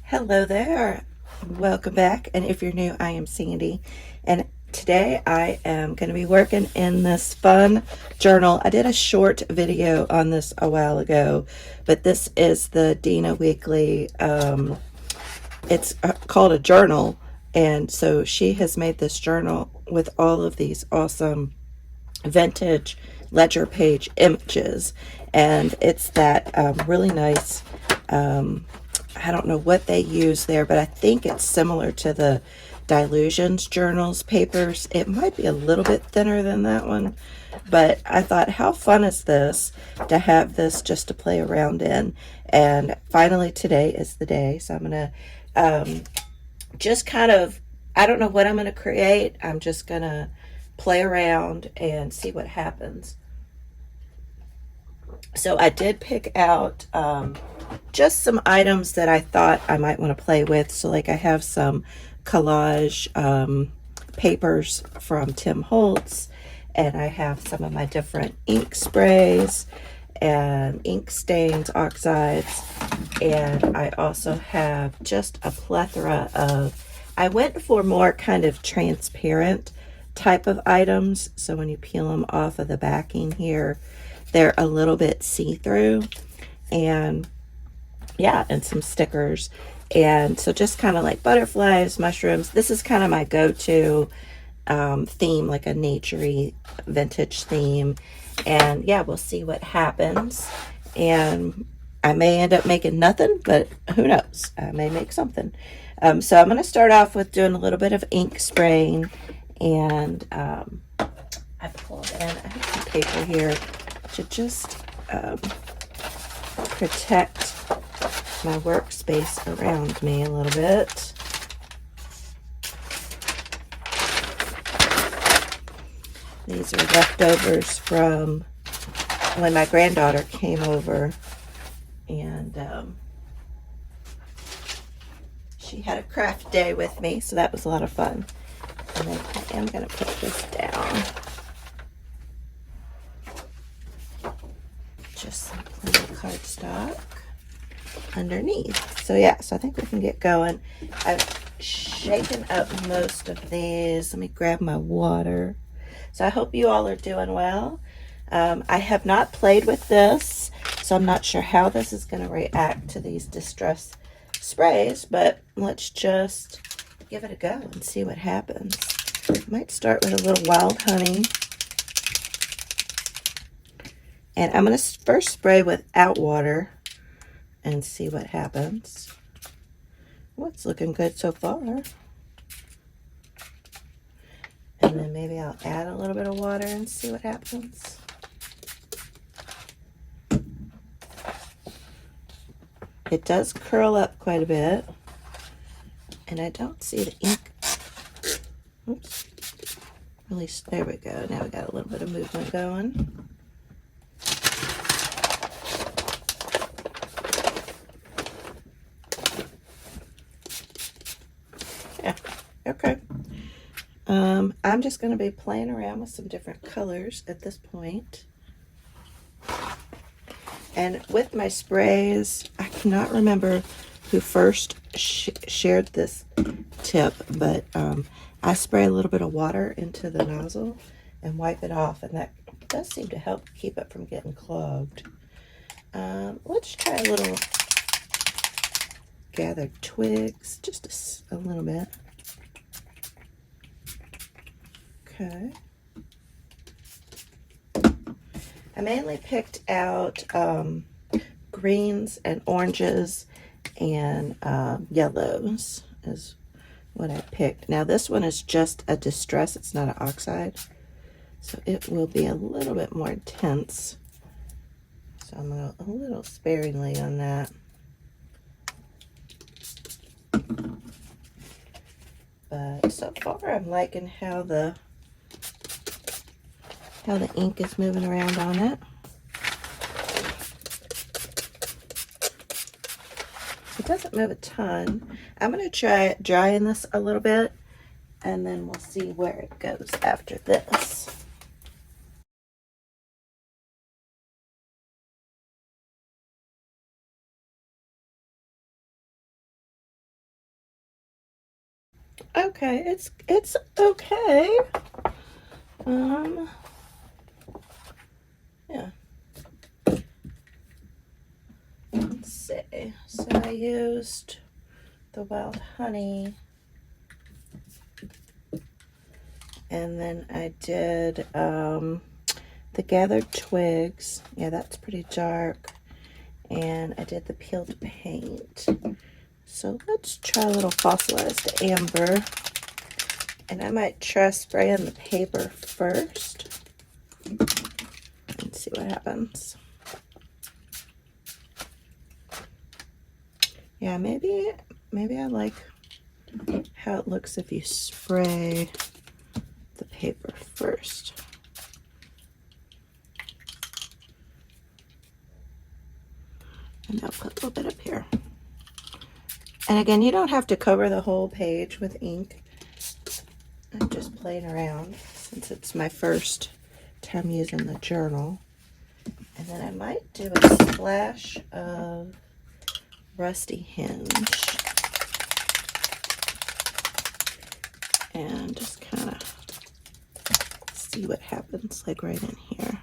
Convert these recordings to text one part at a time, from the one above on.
Hello there. Welcome back. And if you're new, I am Sandy. And today I am going to be working in this fun journal. I did a short video on this a while ago, but this is the Dina Weekly. It's called a journal. And so she has made this journal with all of these awesome vintage ledger page images. And it's that really nice I don't know what they use there, but I think it's similar to the Dilutions Journals papers. It might be a little bit thinner than that one, but I thought, how fun is this to have this just to play around in? And finally, today is the day, so I'm going to just kind of, I don't know what I'm going to create. I'm just going to play around and see what happens. So I did pick out just some items that I thought I might want to play with. So like I have some collage papers from Tim Holtz, and I have some of my different ink sprays and ink stains, oxides, and I also have just a plethora of, I went for more kind of transparent type of items. So when you peel them off of the backing here, they're a little bit see-through, and yeah, and some stickers. And so just kind of like butterflies, mushrooms. This is kind of my go-to theme, like a naturey vintage theme. And yeah, we'll see what happens. And I may end up making nothing, but who knows? I may make something. So I'm going to start off with doing a little bit of ink spraying. And I pulled in, I have some paper here to just protect my workspace around me a little bit. These are leftovers from when my granddaughter came over, and she had a craft day with me, so that was a lot of fun. And then I am going to put this down. Just some plain cardstock underneath. So yeah, so I think we can get going. I've shaken up most of these. Let me grab my water. So I hope you all are doing well. I have not played with this, so I'm not sure how this is going to react to these distress sprays, but let's just give it a go and see what happens. I might start with a little wild honey. And I'm going to first spray without water and see what happens. Well, it's looking good so far. And then maybe I'll add a little bit of water and see what happens. It does curl up quite a bit. And I don't see the ink. Oops. Release. There we go. Now we got a little bit of movement going. Yeah. Okay. I'm just going to be playing around with some different colors at this point. And with my sprays, I cannot remember who first shared this tip, but I spray a little bit of water into the nozzle and wipe it off, and that does seem to help keep it from getting clogged. Let's try a little gathered twigs, just a little bit. Okay. I mainly picked out greens and oranges and yellows is what I picked. Now this one is just a distress, it's not an oxide, so it will be a little bit more intense. So I'm a little sparingly on that. But so far I'm liking how the ink is moving around on it. It doesn't move a ton. I'm going to try drying this a little bit, and then we'll see where it goes after this. Okay, it's okay. Yeah. Let's see. So I used the wild honey, and then I did the gathered twigs. Yeah, that's pretty dark. And I did the peeled paint. So let's try a little fossilized amber. And I might try spraying the paper first and see what happens. Yeah, maybe I like how it looks if you spray the paper first. And I'll put a little bit up here. And again, you don't have to cover the whole page with ink. I'm just playing around since it's my first time using the journal. And then I might do a splash of Rusty Hinge and just kind of see what happens, like right in here.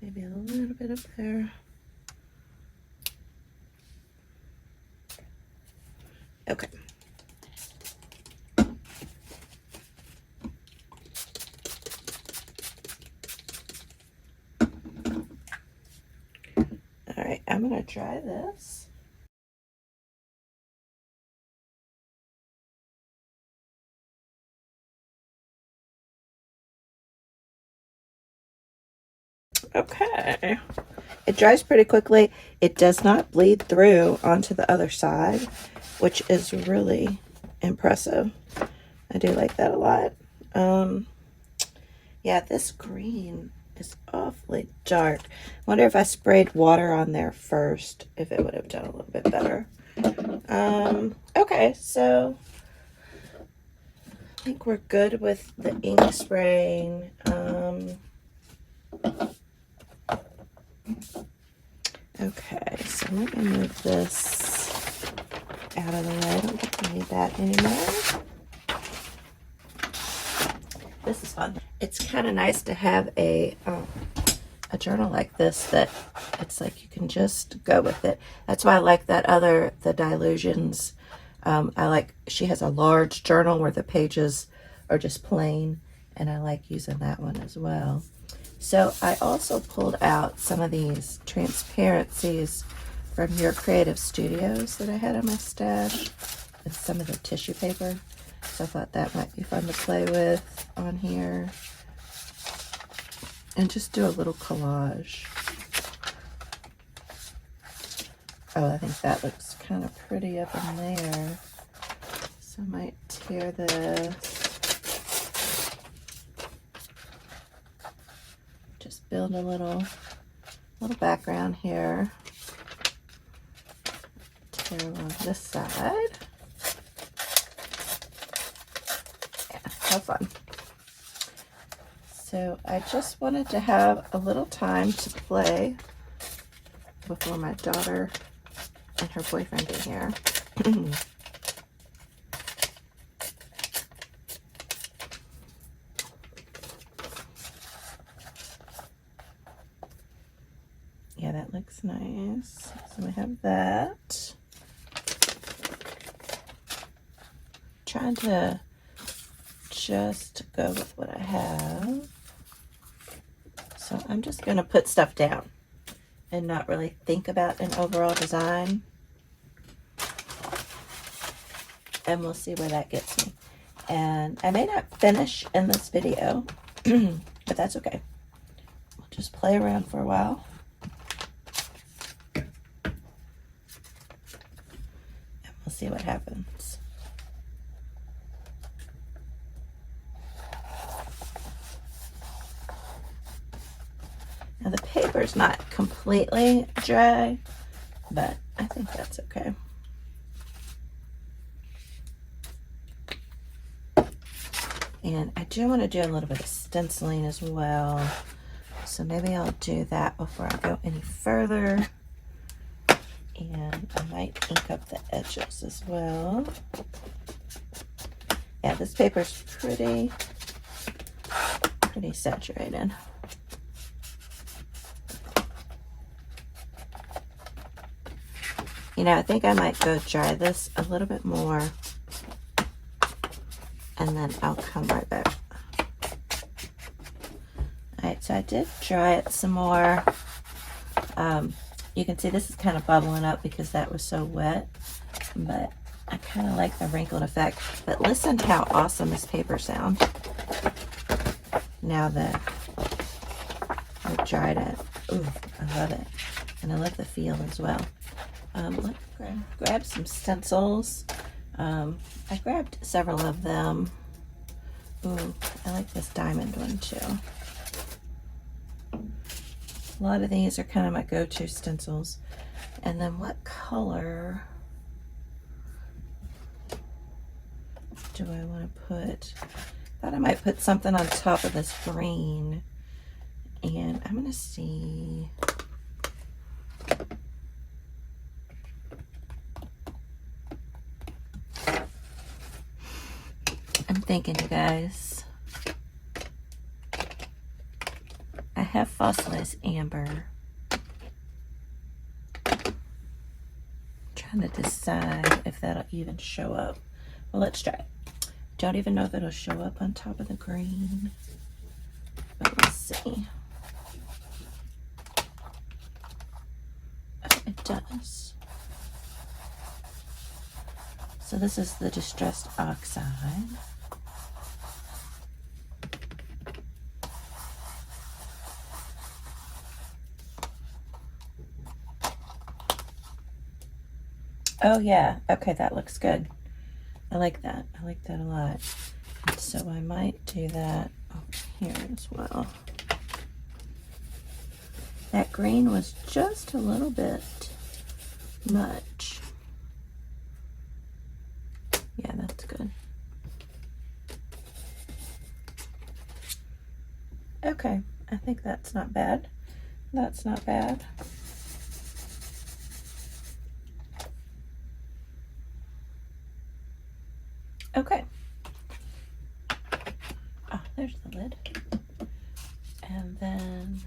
Maybe a little bit up there. Okay. All right, I'm going to try this. Okay. It dries pretty quickly. It does not bleed through onto the other side, which is really impressive. I do like that a lot. Yeah, this green is awfully dark. I wonder if I sprayed water on there first, if it would have done a little bit better. Okay, so I think we're good with the ink spraying. Okay, so let me move this out of the way. I don't think we need that anymore. This is fun. It's kind of nice to have a journal like this that it's like you can just go with it. That's why I like that other, the Dilutions. She has a large journal where the pages are just plain, and I like using that one as well. So I also pulled out some of these transparencies from Your Creative Studios that I had in my stash, and some of the tissue paper. So I thought that might be fun to play with on here. And just do a little collage. Oh, I think that looks kind of pretty up in there. So I might tear this. Just build a little background here. Tear along this side. Yeah, have fun. So I just wanted to have a little time to play before my daughter and her boyfriend get here. Yeah, that looks nice. So we have that. Trying to just go with what I have. So I'm just going to put stuff down and not really think about an overall design. And we'll see where that gets me. And I may not finish in this video, but that's okay. We'll just play around for a while. And we'll see what happens. Now the paper's not completely dry, but I think that's okay. And I do want to do a little bit of stenciling as well. So maybe I'll do that before I go any further. And I might ink up the edges as well. Yeah, this paper's pretty saturated. You know, I think I might go dry this a little bit more, and then I'll come right back. Alright, so I did dry it some more. You can see this is kind of bubbling up because that was so wet, but I kind of like the wrinkled effect. But listen to how awesome this paper sounds now that I dried it. Ooh, I love it. And I love the feel as well. Let's grab some stencils. I grabbed several of them. Ooh, I like this diamond one too. A lot of these are kind of my go-to stencils. And then what color do I want to put? I thought I might put something on top of this green. And I'm going to see. I'm thinking, you guys. I have fossilized amber. Trying to decide if that'll even show up. Well, let's try it. Don't even know if it'll show up on top of the green, but let's see. Oh, it does. So this is the distressed oxide. Oh yeah, okay, that looks good. I like that. I like that a lot. So I might do that over here as well. That green was just a little bit much. Yeah, that's good. Okay, I think that's not bad. That's not bad. Okay. Oh, there's the lid. And then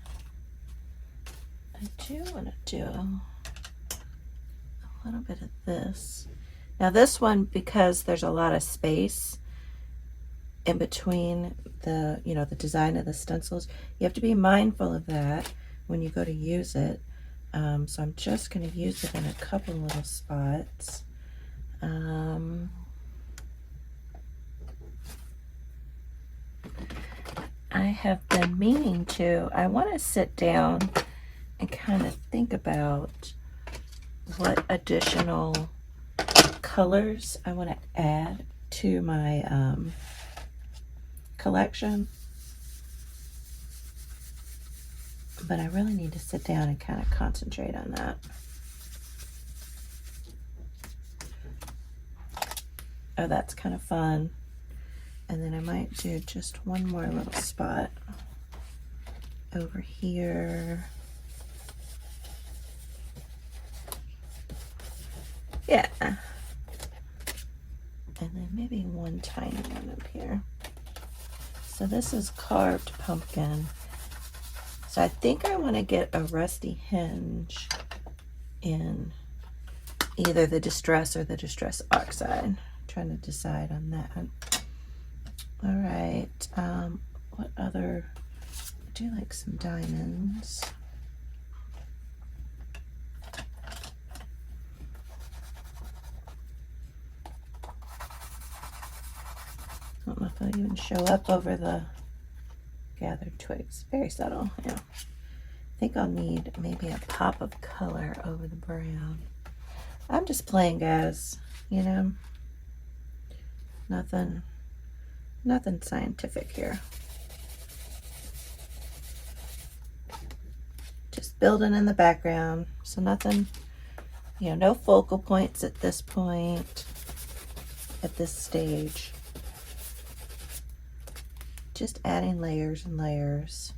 I do want to do a little bit of this. Now this one, because there's a lot of space in between the, you know, the design of the stencils, you have to be mindful of that when you go to use it. So I'm just going to use it in a couple little spots. I have been meaning to, I want to sit down and kind of think about what additional colors I want to add to my collection. But I really need to sit down and kind of concentrate on that. Oh, that's kind of fun. And then I might do just one more little spot over here. Yeah. And then maybe one tiny one up here. So this is carved pumpkin. So I think I want to get a rusty hinge in either the distress or the distress oxide. I'm trying to decide on that. All right, what other, I do like some diamonds. I don't know if it'll even show up over the gathered twigs. Very subtle, yeah. I think I'll need maybe a pop of color over the brown. I'm just playing, guys, you know, nothing scientific here. Just building in the background. So nothing, you know, no focal points at this point, at this stage. Just adding layers and layers.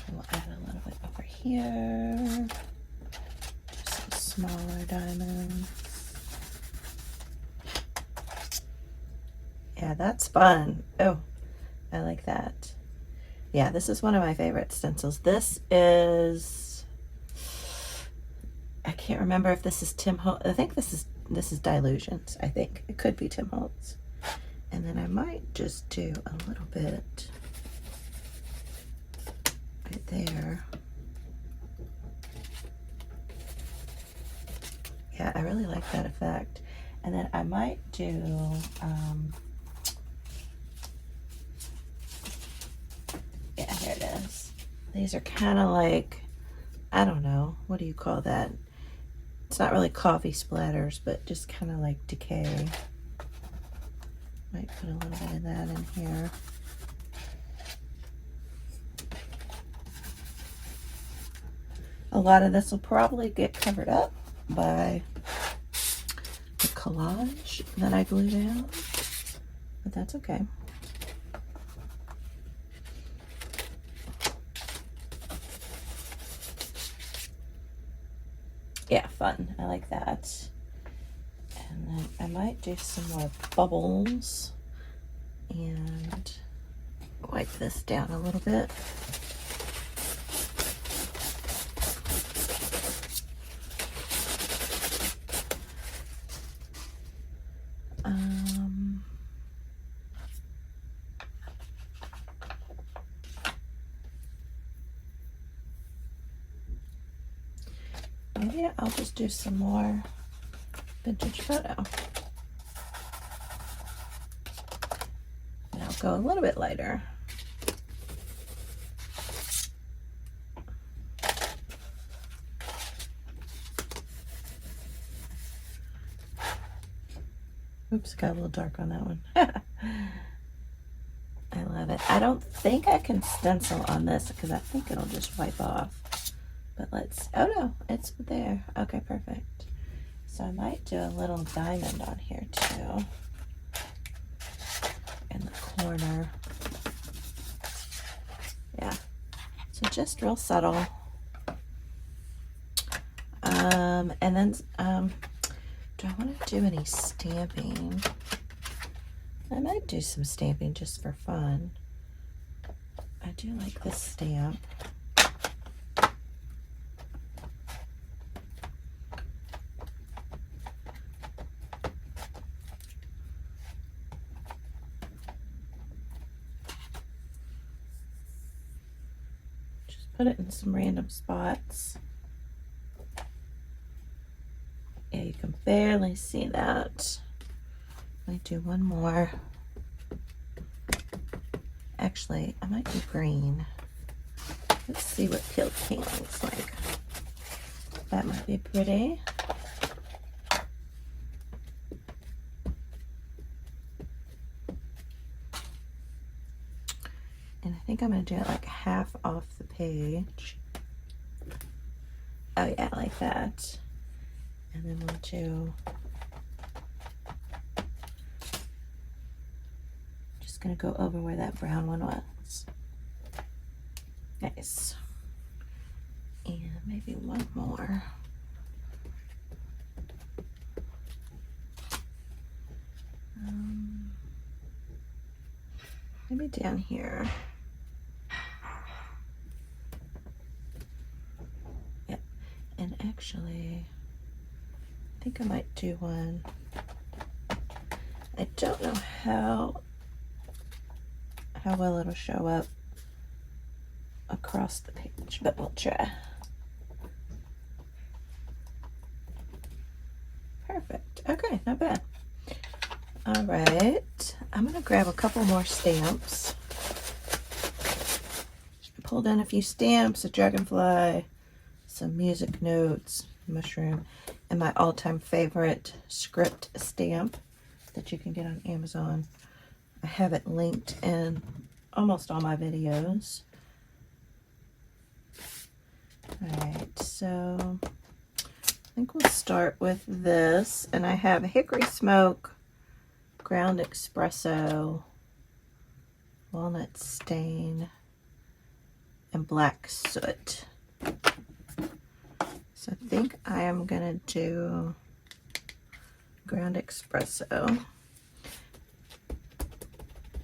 And we'll add a little bit over here. Some smaller diamonds. Yeah, that's fun. Oh, I like that. Yeah, this is one of my favorite stencils. This is, I can't remember if this is Tim Holtz. I think this is Dilutions. I think it could be Tim Holtz. And then I might just do a little bit right there. Yeah, I really like that effect. And then I might do yeah, here it is. These are kind of like, I don't know, what do you call that? It's not really coffee splatters, but just kind of like decay. Might put a little bit of that in here. A lot of this will probably get covered up by the collage that I glue down, but that's okay. Yeah, fun. I like that. And then I might do some more bubbles and wipe this down a little bit. Maybe I'll just do some more vintage photo. And I'll go a little bit lighter. Oops, got a little dark on that one. I love it. I don't think I can stencil on this because I think it'll just wipe off. But let's, oh no, it's there. Okay, perfect. So I might do a little diamond on here too. In the corner. Yeah. So just real subtle. And then, do I want to do any stamping? I might do some stamping just for fun. I do like this stamp. Just put it in some random spots. Yeah, you can barely see that. Might do one more. Actually, I might do green. Let's see what peeled pink looks like. That might be pretty. And I think I'm going to do it like half off the page. Oh yeah, like that. And then we'll do, just gonna go over where that brown one was. Nice. And maybe one more. Maybe down here. Yep. And actually, I think I might do one. I don't know how well it'll show up across the page, but we'll try. Perfect. Okay, not bad. All right, I'm gonna grab a couple more stamps. I pulled in a few stamps, a dragonfly, some music notes, mushroom, and my all-time favorite script stamp that you can get on Amazon. I have it linked in almost all my videos. All right, so I think we'll start with this, and I have hickory smoke, ground espresso, walnut stain, and black soot. So I think I am gonna do ground espresso.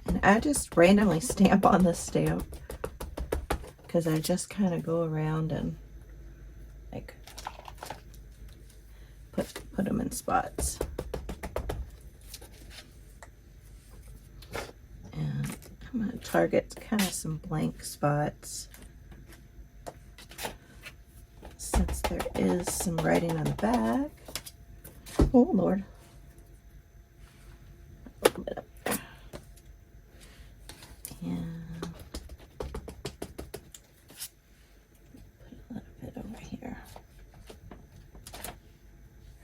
And I just randomly stamp on this stamp because I just kind of go around and like put them in spots. And I'm going to target kind of some blank spots since there is some writing on the back. Oh Lord. A little bit up there. And put a little bit over here.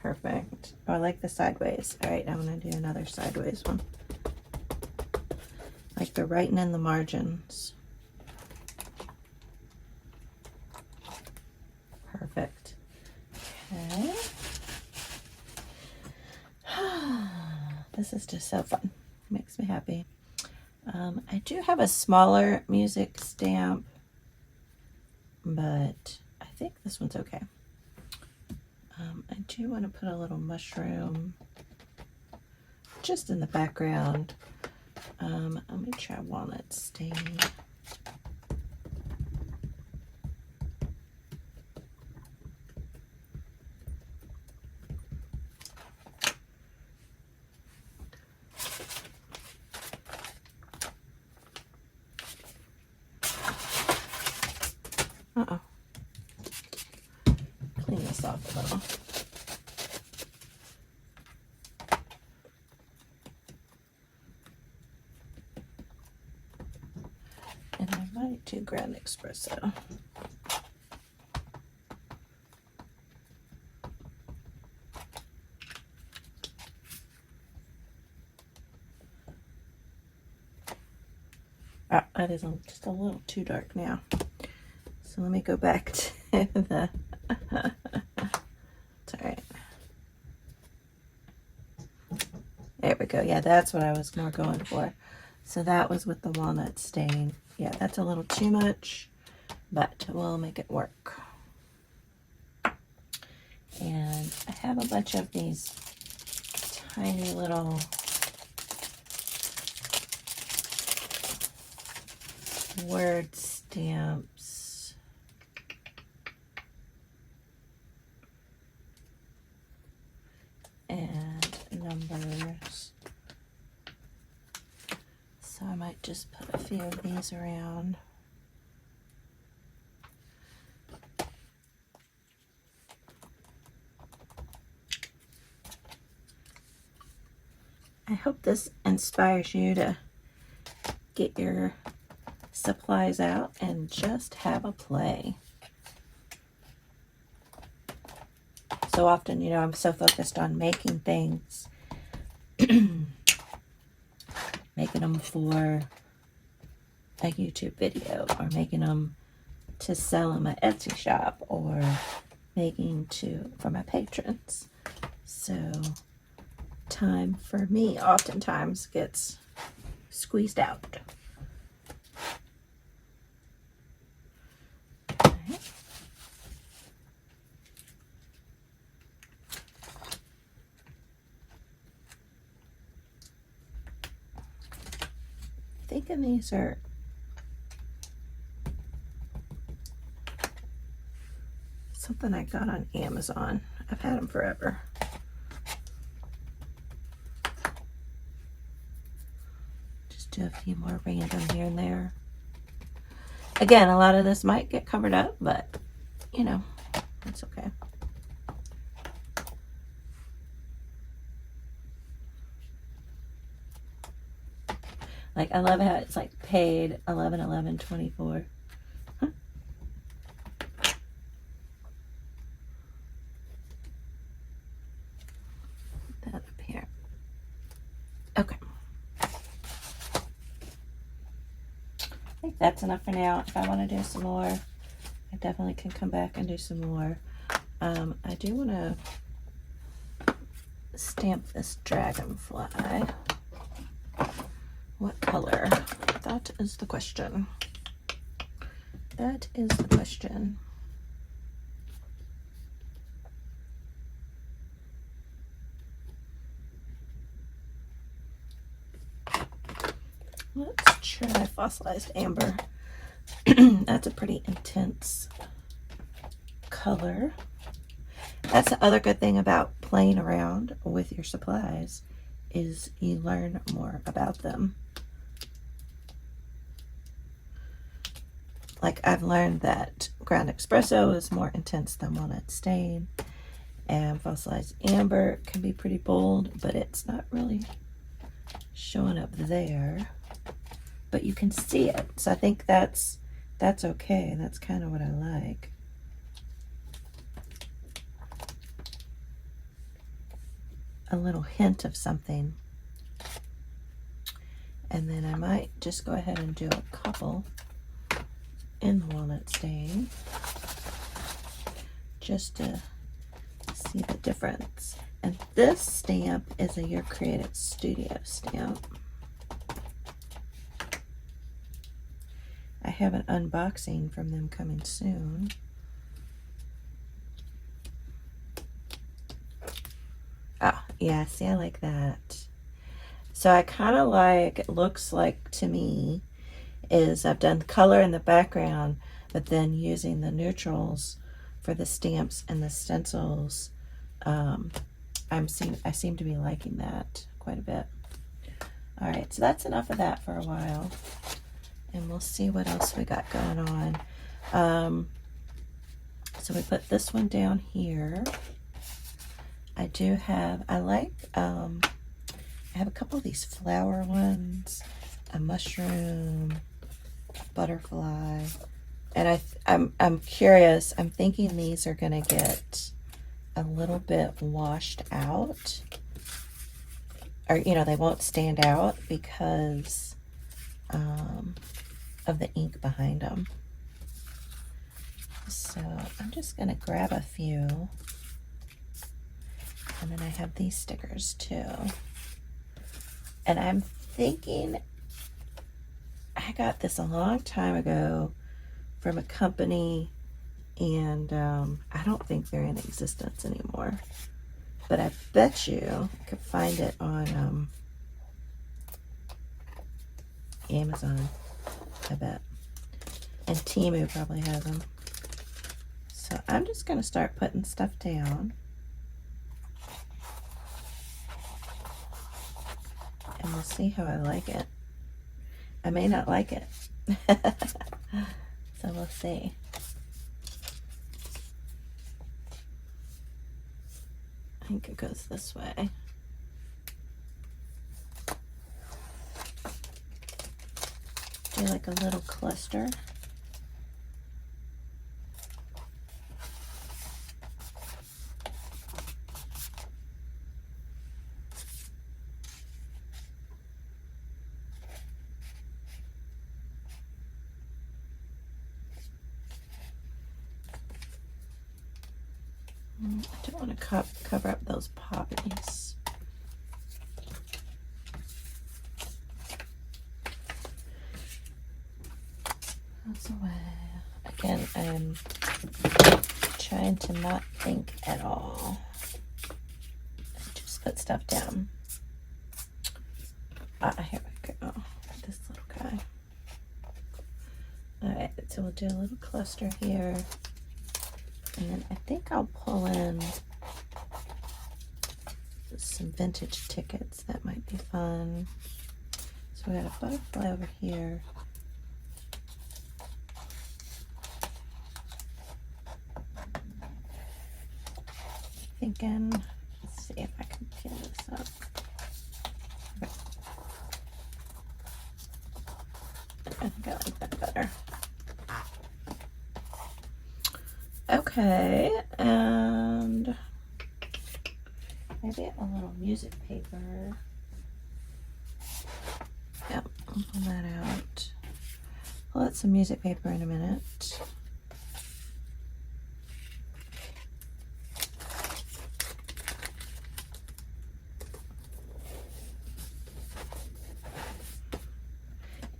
Perfect. Oh, I like the sideways. All right, I'm going to do another sideways one. Like the writing in the margins. Perfect. Okay. This is just so fun. Makes me happy. I do have a smaller music stamp, but I think this one's okay. I do want to put a little mushroom just in the background. Let me try walnut stain. Uh-oh. Clean this off a little. And I might do ground espresso. Ah, that is just a little too dark now. So let me go back to the, it's all right. There we go. Yeah, that's what I was more going for. So that was with the walnut stain. Yeah, that's a little too much, but we'll make it work. And I have a bunch of these tiny little word stamps. And numbers. So I might just put a few of these around. I hope this inspires you to get your supplies out and just have a play. So often, you know, I'm so focused on making things, making them for a YouTube video, or making them to sell in my Etsy shop, or making for my patrons. So time for me oftentimes gets squeezed out. Thinking these are something I got on Amazon. I've had them forever. Just do a few more random here and there. Again, a lot of this might get covered up, but you know, it's okay. Like, I love how it's like paid 11/11/24. Huh? Put that up here. Okay. I think that's enough for now. If I want to do some more, I definitely can come back and do some more. I do want to stamp this dragonfly. What color? That is the question. That is the question. fossilized amber. That's a pretty intense color. That's the other good thing about playing around with your supplies, is you learn more about them. Like, I've learned that ground espresso is more intense than walnut stain, and fossilized amber can be pretty bold, but it's not really showing up there. But you can see it, so I think that's okay. That's kind of what I like. A little hint of something. And then I might just go ahead and do a couple in the walnut stain, just to see the difference. And this stamp is a Your Creative Studio stamp. I have an unboxing from them coming soon. Oh, yeah, see, I like that. So I kind of like, it looks like to me, is I've done color in the background, but then using the neutrals for the stamps and the stencils. I seem to be liking that quite a bit. All right, so that's enough of that for a while, and we'll see what else we got going on. So we put this one down here. I have a couple of these flower ones, a mushroom, butterfly, and I'm curious. I'm thinking these are gonna get a little bit washed out, or they won't stand out because of the ink behind them. So I'm just gonna grab a few, and then I have these stickers too. And I'm thinking, I got this a long time ago from a company, and I don't think they're in existence anymore. But I bet you could find it on Amazon, I bet. And Temu probably has them. So I'm just going to start putting stuff down. And we'll see how I like it. I may not like it. So we'll see. I think it goes this way. Do like a little cluster. I don't want to cover up those poppies. That's away. Again, I'm trying to not think at all. Just put stuff down. Here we go. This little guy. Alright, so we'll do a little cluster here. And then I think I'll pull in some vintage tickets. That might be fun. So we got a butterfly over here. Thinking, let's see if I can pin this up. Okay. I think I like that better. Okay, and maybe a little music paper. Yep, I'll pull that out. Pull out some music paper in a minute.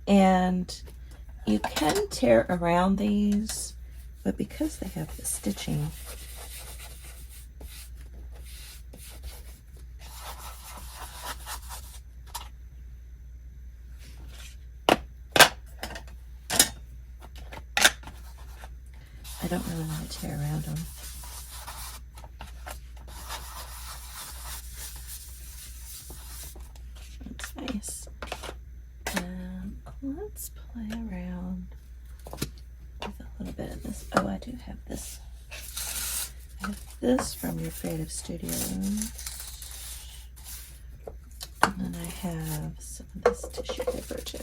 And you can tear around these, but because they have the stitching, I don't really want to tear around them. That's nice. Let's play around with a little bit of this. Oh, I do have this. I have this from your Creative Studios. And then I have some of this tissue paper too.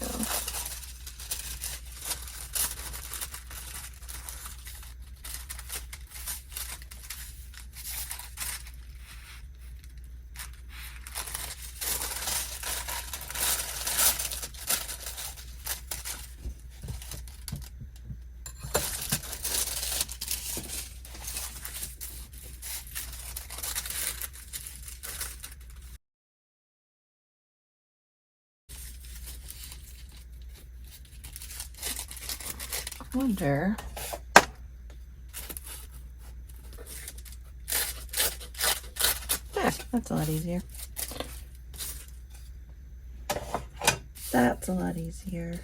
I wonder that's a lot easier. That's a lot easier.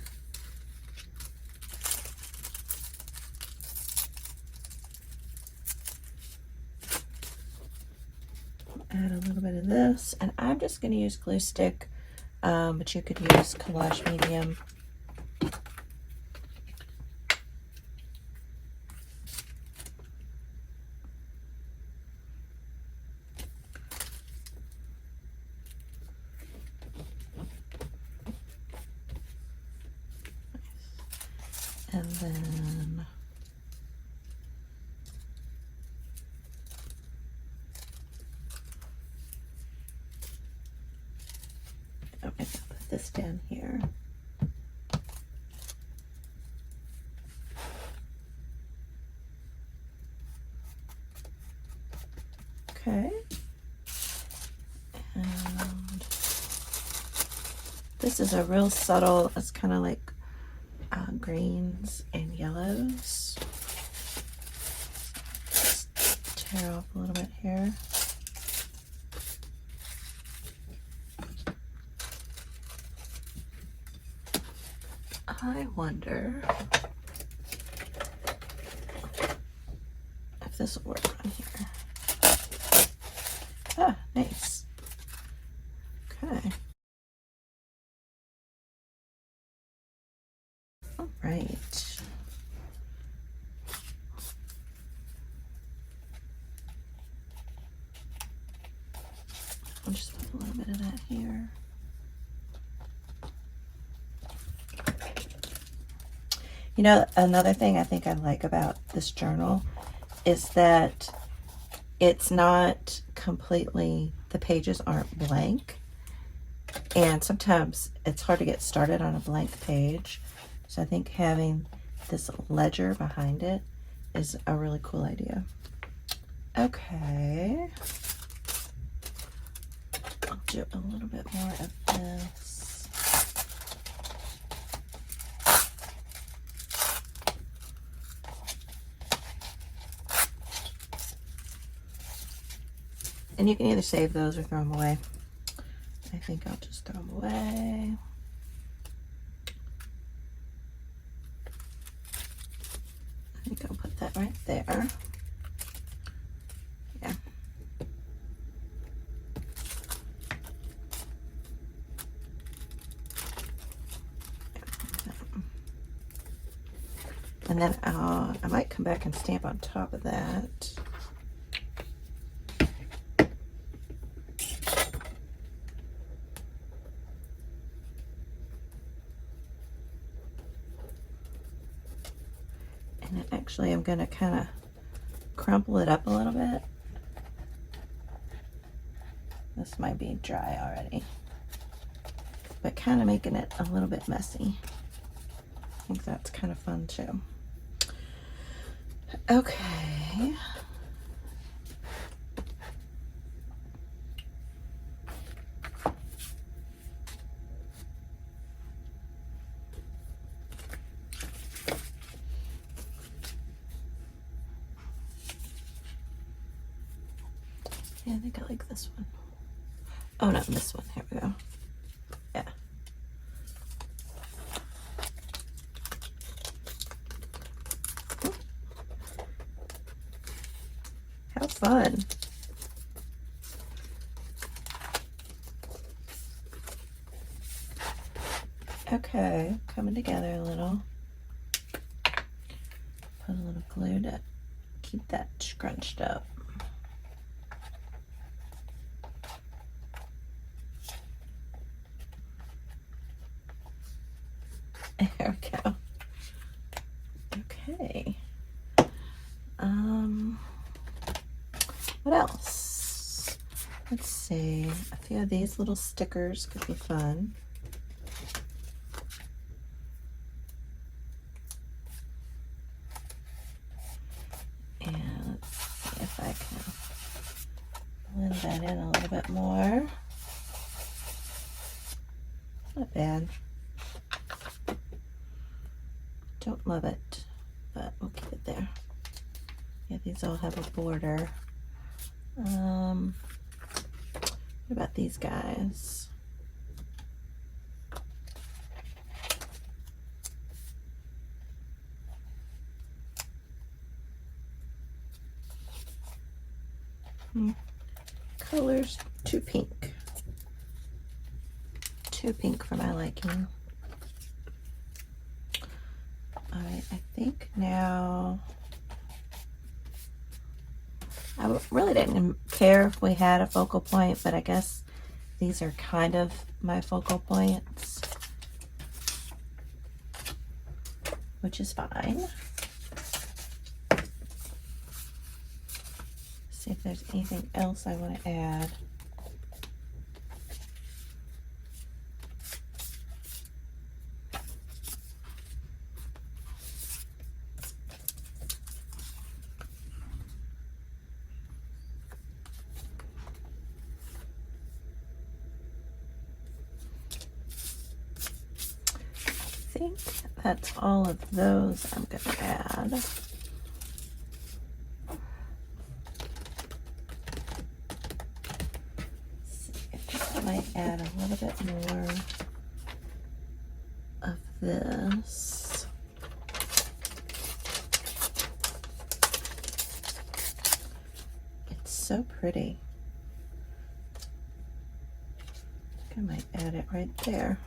Add a little bit of this, and I'm just going to use glue stick, but you could use collage medium. And then I'm going to put this down here. Okay. And this is a real subtle, it's kind of like greens and yellows. Just tear off a little bit here. I wonder if this will work on here. Ah, nice. Okay. All right. I'll just put a little bit of that here. You know, another thing I think I like about this journal is that it's not completely, the pages aren't blank. And sometimes it's hard to get started on a blank page. So I think having this ledger behind it is a really cool idea. Okay. I'll do a little bit more of this. And you can either save those or throw them away. I think I'll just throw them away. I think I'll put that right there. Yeah. And then I might come back and stamp on top of that. Actually, I'm going to kind of crumple it up a little bit. This might be dry already, but kind of making it a little bit messy. I think that's kind of fun too. Okay. Yeah, I think I like this one. Oh, not this one. Here we go. Yeah. fun. Okay, coming together a little. Put a little glue to keep that scrunched up. There we go. Okay. What else? Let's see. A few of these little stickers could be fun. And let's see if I can blend that in a little bit more. Not bad. Don't love it, but we'll keep it there. Yeah, these all have a border. What about these guys? Colors too pink. Too pink for my liking. Alright, I think now I really didn't care if we had a focal point, but I guess these are kind of my focal points, which is fine. See if there's anything else I want to add. I think that's all of those I'm going to add. See, I think I might add a little bit more of this. It's so pretty. I think I might add it right there.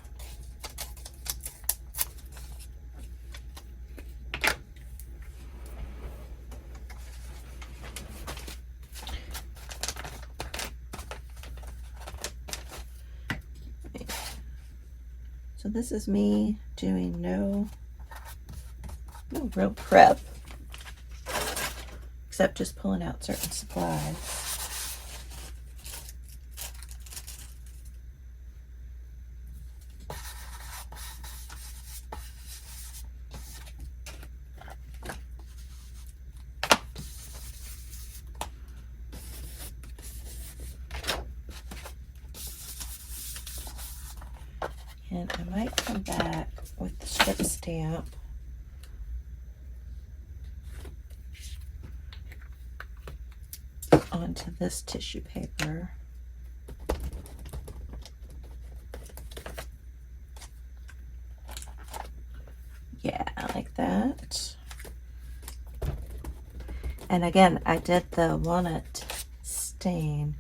So this is me doing no real prep, except just pulling out certain supplies. And I might come back with the strip stamp onto this tissue paper. Yeah, like that. And again, I did the walnut stain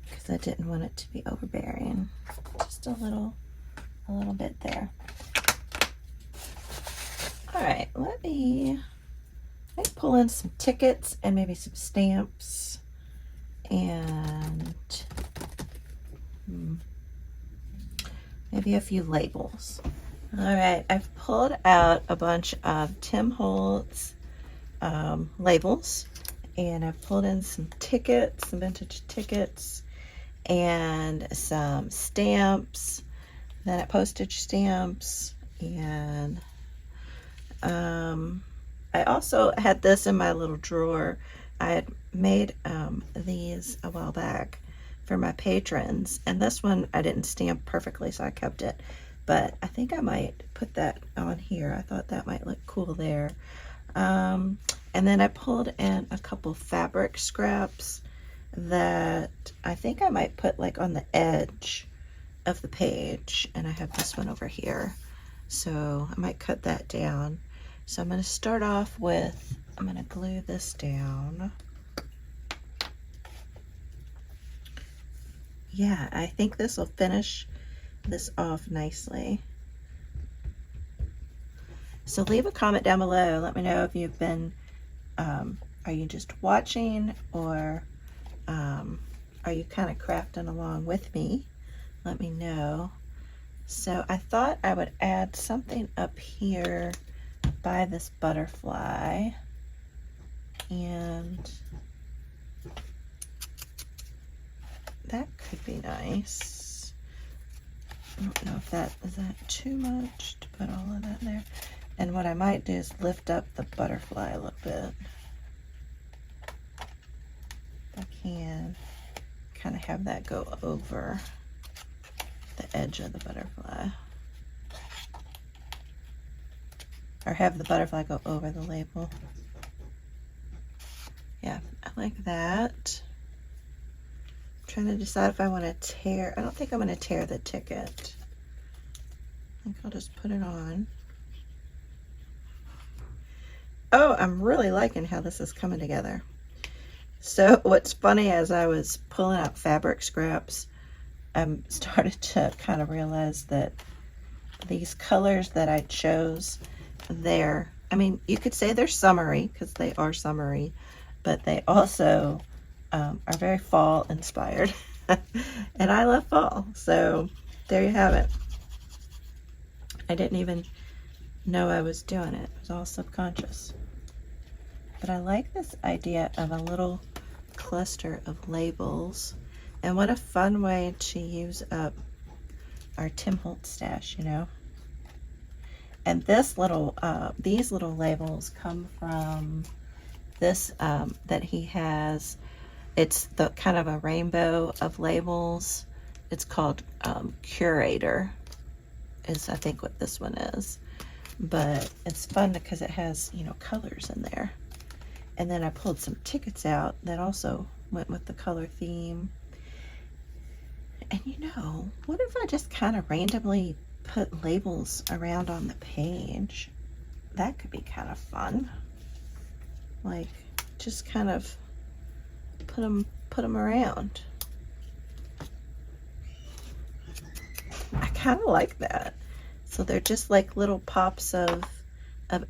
because I didn't want it to be overbearing. Just a little bit there. All right, let me pull in some tickets and maybe some stamps and maybe a few labels. All right, I've pulled out a bunch of Tim Holtz labels, and I've pulled in some tickets, some vintage tickets, and some stamps, then postage stamps, and I also had this in my little drawer. I had made these a while back for my patrons, and this one I didn't stamp perfectly, so I kept it, but I think I might put that on here. I thought that might look cool there. And then I pulled in a couple fabric scraps that I think I might put like on the edge of the page, and I have this one over here, so I might cut that down. So I'm going to start off with, I'm going to glue this down. yeah, I think this will finish this off nicely. So leave a comment down below. Let me know if you've been, are you just watching, or are you kind of crafting along with me? Let me know. So I thought I would add something up here by this butterfly, and that could be nice. I don't know if that is that too much to put all of that there. And what I might do is lift up the butterfly a little bit. If I can, kind of have that go over the edge of the butterfly. Or have the butterfly go over the label. Yeah, I like that. I'm trying to decide if I want to tear. I don't think I'm going to tear the ticket. I think I'll just put it on. Oh, I'm really liking how this is coming together. So what's funny, as I was pulling out fabric scraps, I started to kind of realize that these colors that I chose, I mean, you could say they're summery, because they are summery, but they also are very fall inspired. And I love fall, so there you have it. I didn't even know I was doing it. It was all subconscious. But I like this idea of a little cluster of labels. And what a fun way to use up our Tim Holtz stash, you know. And this little, these little labels come from this that he has. It's the kind of a rainbow of labels. It's called Curator, is I think what this one is. But it's fun because it has, you know, colors in there. And then I pulled some tickets out that also went with the color theme. And you know, what if I just kind of randomly put labels around on the page? That could be kind of fun. Like, just kind of put them around. I kind of like that. So they're just like little pops of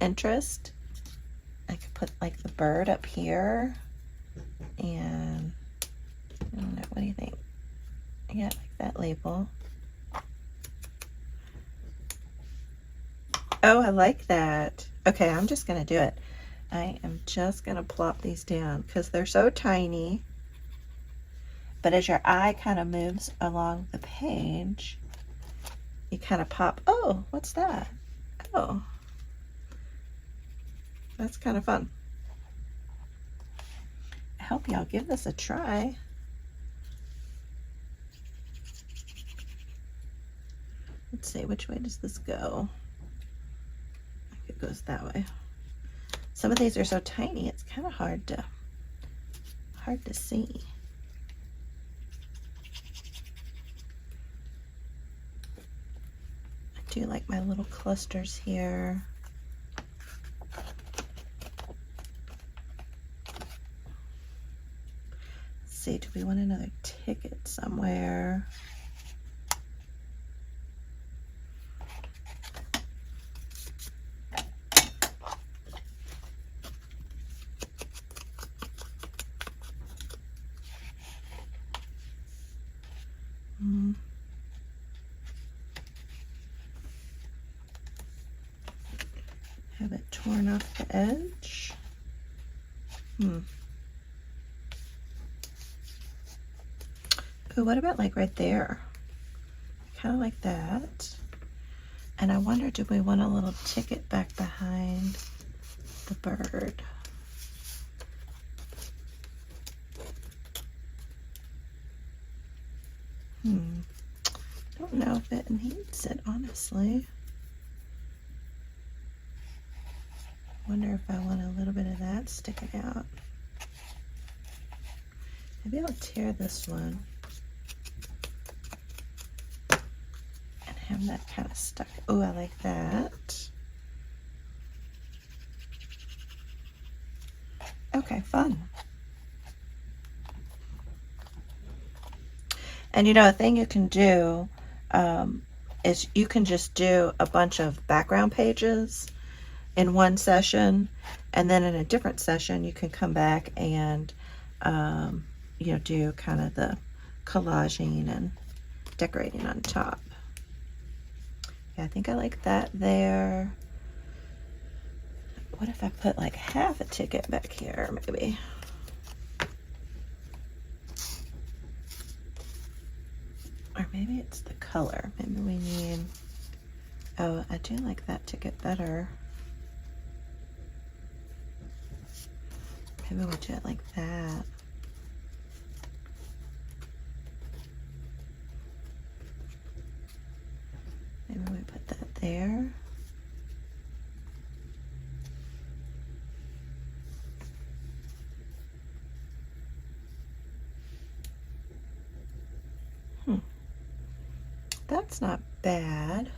interest. I could put like the bird up here, and I don't know, what do you think? Yeah, like that label. Oh, I like that. Okay, I'm just gonna do it. I am just gonna plop these down because they're so tiny. But as your eye kind of moves along the page, you kind of pop. Oh, what's that? Oh, that's kind of fun. I hope y'all give this a try. Let's see, which way does this go? I think it goes that way. Some of these are so tiny, it's kind of hard to see. I do like my little clusters here. Let's see, do we want another ticket somewhere? Have it torn off the edge. Oh, what about like right there? Kind of like that. And I wonder, do we want a little ticket back behind the bird? Don't know if it needs it, honestly. Wonder if I want a little bit of that sticking out. Maybe I'll tear this one and have that kind of stuck. Oh, I like that. Okay, fun. And you know, a thing you can do is you can just do a bunch of background pages in one session, and then in a different session you can come back and you know, do kind of the collaging and decorating on top. Yeah, I think I like that there. What if I put like half a ticket back here, maybe? Or maybe it's the color. Maybe we need, oh, I do like that ticket better. Maybe we'll do it like that. Maybe we put that there. That's not bad.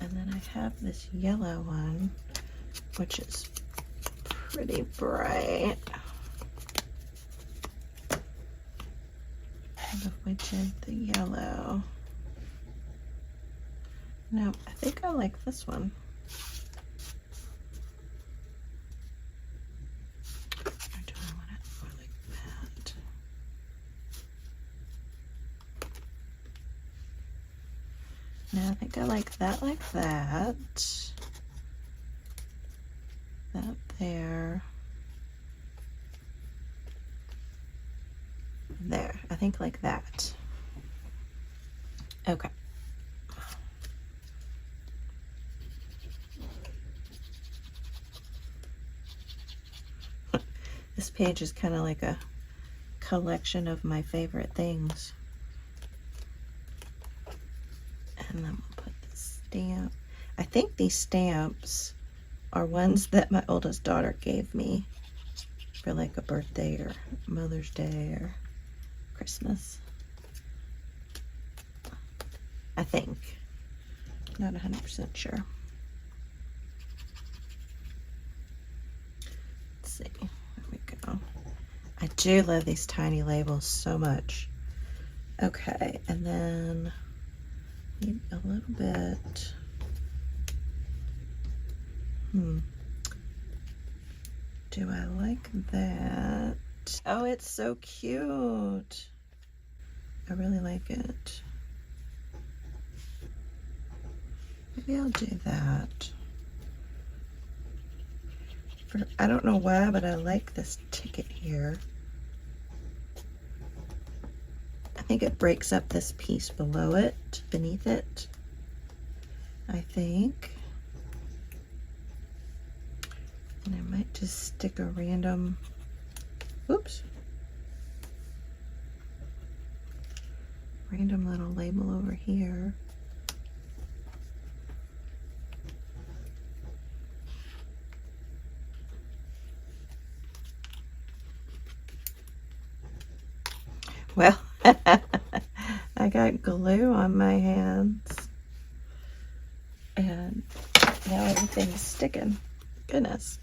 And then I have this yellow one, which is pretty bright. And if we did the yellow. No, I think I like this one. Or do I want it more like that? No, I think I like that like that. That there. There, I think like that. Okay. This page is kind of like a collection of my favorite things. And then we'll put the stamp. I think these stamps are ones that my oldest daughter gave me for like a birthday or Mother's Day or Christmas. I think. Not 100% sure. Let's see. There we go. I do love these tiny labels so much. Okay, and then need a little bit. Do I like that? Oh, it's so cute. I really like it. Maybe I'll do that. I don't know why, but I like this ticket here. I think it breaks up this piece below it, beneath it, I think. And I might just stick a random, oops, random little label over here. Well, I got glue on my hands and now everything's sticking. Goodness.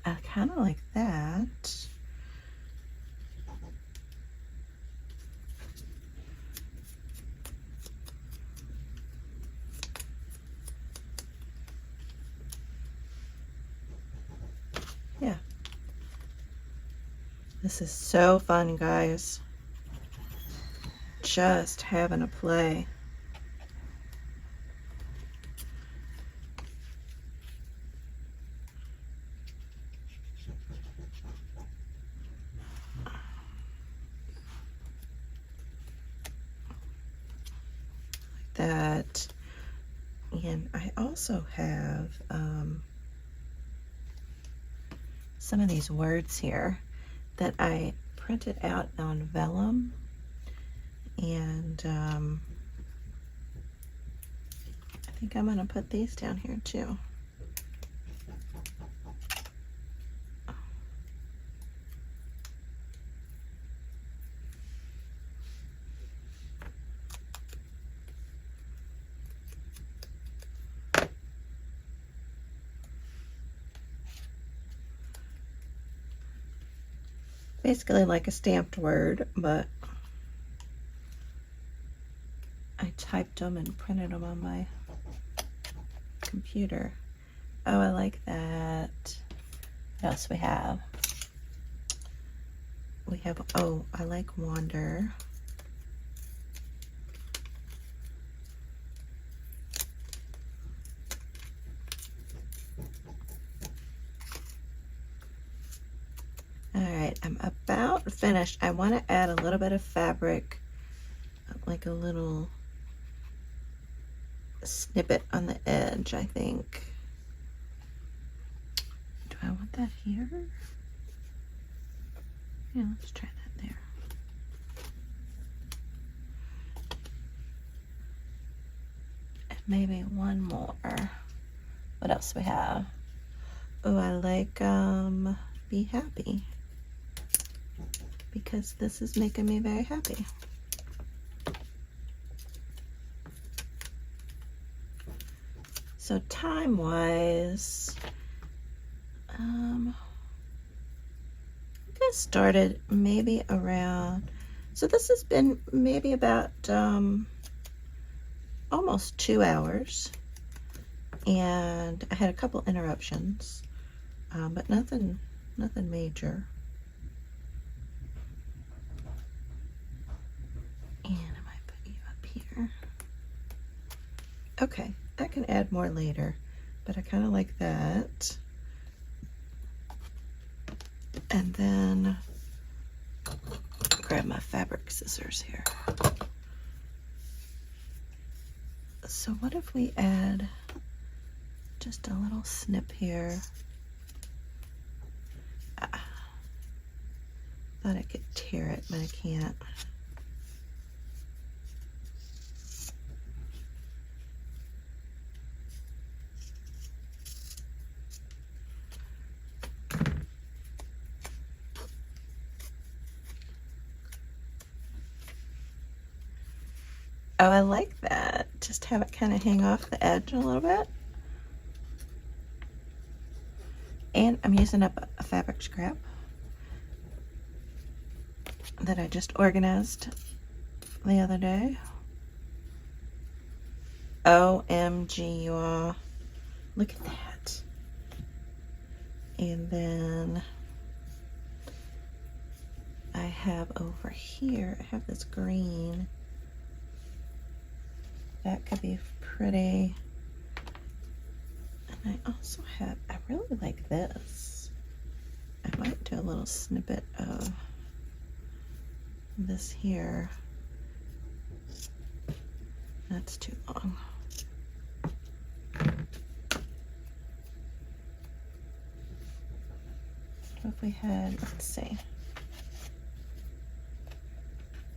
I kind of like that. Yeah. This is so fun, guys. Just having a play. Like that. And I also have some of these words here that I printed out on vellum, and I think I'm going to put these down here too. basically like a stamped word, but I typed them and printed them on my computer. Oh, I like that. What else we have? We have, oh, I like wander. All right, I'm about finished. I want to add a little bit of fabric, like a little snippet on the edge, I think. Do I want that here? Yeah, let's try that there. And maybe one more. What else we have? Oh, I like be happy, because this is making me very happy. So time-wise, I think I started maybe around, so this has been maybe about almost 2 hours, and I had a couple interruptions, but nothing major. And I might put you up here. Okay, I can add more later, but I kind of like that. And then grab my fabric scissors here. So what if we add just a little snip here? Thought I could tear it, but I can't. Oh, I like that. Just have it kind of hang off the edge a little bit. And I'm using up a fabric scrap that I just organized the other day. OMG, you all. Look at that. And then I have over here, I have this green. That could be pretty. And I also have, I really like this. I might do a little snippet of this here. That's too long. What if we had, let's see.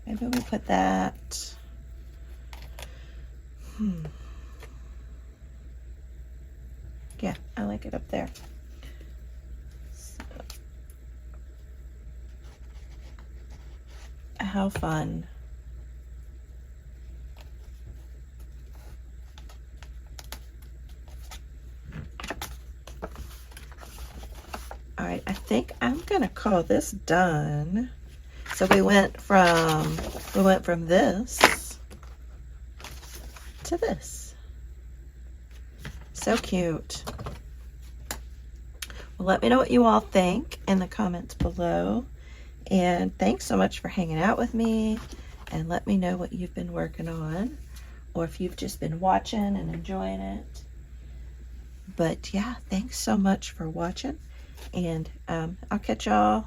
Maybe we put that. Yeah, I like it up there. So, how fun. All right, I think I'm gonna call this done. So we went from this to this. So cute. Well, let me know what you all think in the comments below. And thanks so much for hanging out with me. And let me know what you've been working on, or if you've just been watching and enjoying it. But yeah, thanks so much for watching. And I'll catch y'all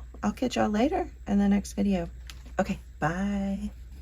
later in the next video. Okay, bye.